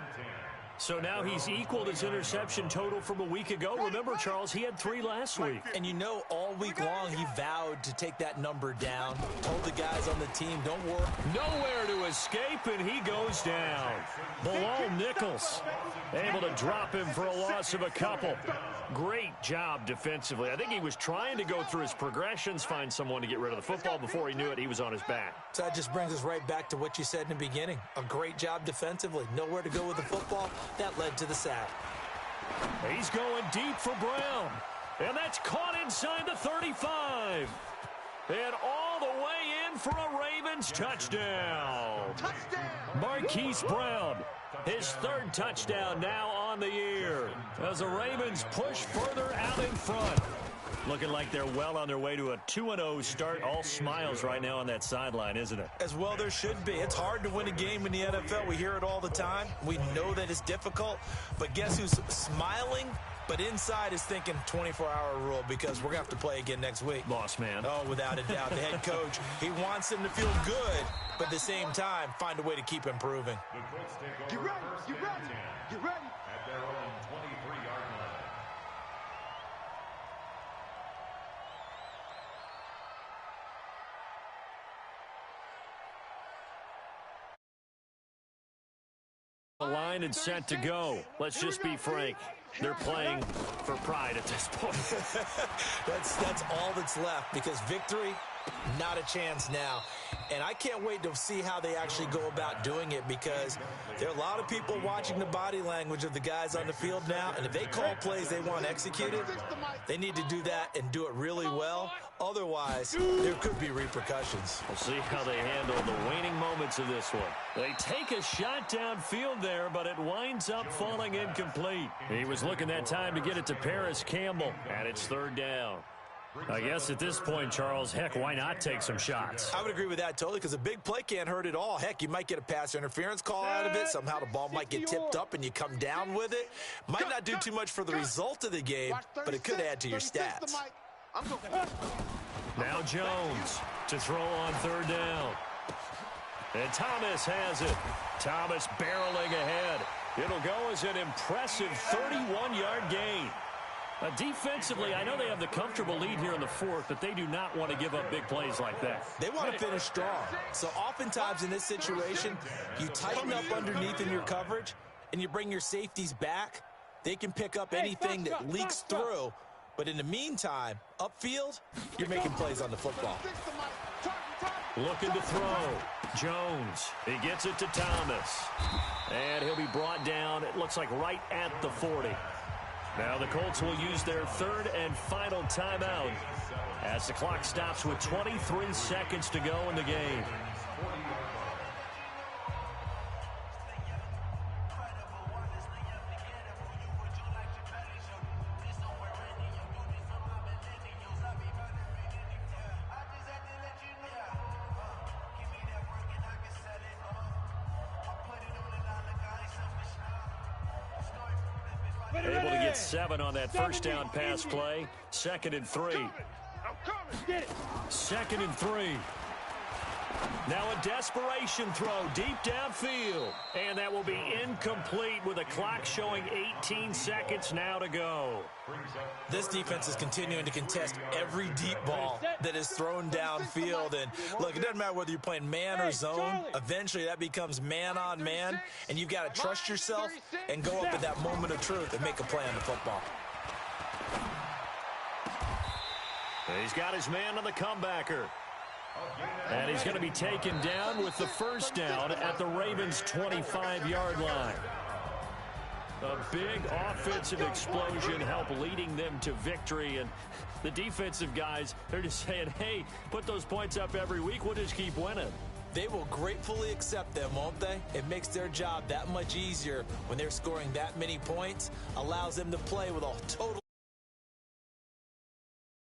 So now he's equaled his interception total from a week ago. Remember, Charles, he had 3 last week. And you know, all week long he vowed to take that number down. Told the guys on the team, don't worry. Nowhere to escape, and he goes down. Below Nichols, able to drop him for a loss of a couple. Great job defensively. I think he was trying to go through his progressions, find someone to get rid of the football. Before he knew it, he was on his back. So that just brings us right back to what you said in the beginning. A great job defensively. Nowhere to go with the football. That led to the sack. He's going deep for Brown. And that's caught inside the 35. And all the way in for a Ravens touchdown. Marquise Brown, his 3rd touchdown now on the year, as the Ravens push further out in front. Looking like they're well on their way to a 2-0 start. All smiles right now on that sideline, isn't it? As well there should be. It's hard to win a game in the NFL. We hear it all the time. We know that it's difficult. But guess who's smiling? But inside is thinking 24-hour rule, because we're going to have to play again next week. Boss man. Oh, without a doubt. The head coach, he wants him to feel good, but at the same time, find a way to keep improving. The Colts take Get over ready. first Get and ready. 10 Get ready. at their own 23-yard line. The line and set to go. Let's just be frank. They're playing for pride at this point. That's all that's left, because victory, not a chance now. And I can't wait to see how they actually go about doing it, because there are a lot of people watching the body language of the guys on the field now, and if they call plays they want executed, they need to do that and do it really well. Otherwise, there could be repercussions. We'll see how they handle the waning moments of this one. They take a shot downfield there, but it winds up falling incomplete. He was looking that time to get it to Paris Campbell, and it's 3rd down. I guess at this point, Charles, heck, why not take some shots? I would agree with that totally, because a big play can't hurt at all. Heck, you might get a pass interference call out of it. Somehow the ball might get tipped up and you come down with it. Might not do too much for the result of the game, but it could add to your stats. Now Jones to throw on 3rd down. And Thomas has it. Thomas barreling ahead. It'll go as an impressive 31-yard gain. Defensively, I know they have the comfortable lead here in the fourth, but they do not want to give up big plays like that. They want to finish strong. So oftentimes in this situation, you tighten up underneath in your coverage, and you bring your safeties back. They can pick up anything that leaks through. But in the meantime, upfield, you're making plays on the football. Looking to throw. Jones. He gets it to Thomas. And he'll be brought down, it looks like right at the 40. Now the Colts will use their third and final timeout as the clock stops with 23 seconds to go in the game. Able to get 7 on that first down pass play. 2nd and 3. 2nd and 3. Now a desperation throw deep downfield. And that will be incomplete with a clock showing 18 seconds now to go. This defense is continuing to contest every deep ball that is thrown downfield. And look, it doesn't matter whether you're playing man or zone. Eventually that becomes man on man. And you've got to trust yourself and go up at that moment of truth and make a play on the football. He's got his man on the comebacker. And he's going to be taken down with the first down at the Ravens' 25-yard line. A big offensive explosion helped leading them to victory. And the defensive guys, they're just saying, hey, put those points up every week. We'll just keep winning. They will gratefully accept them, won't they? It makes their job that much easier when they're scoring that many points. Allows them to play with a total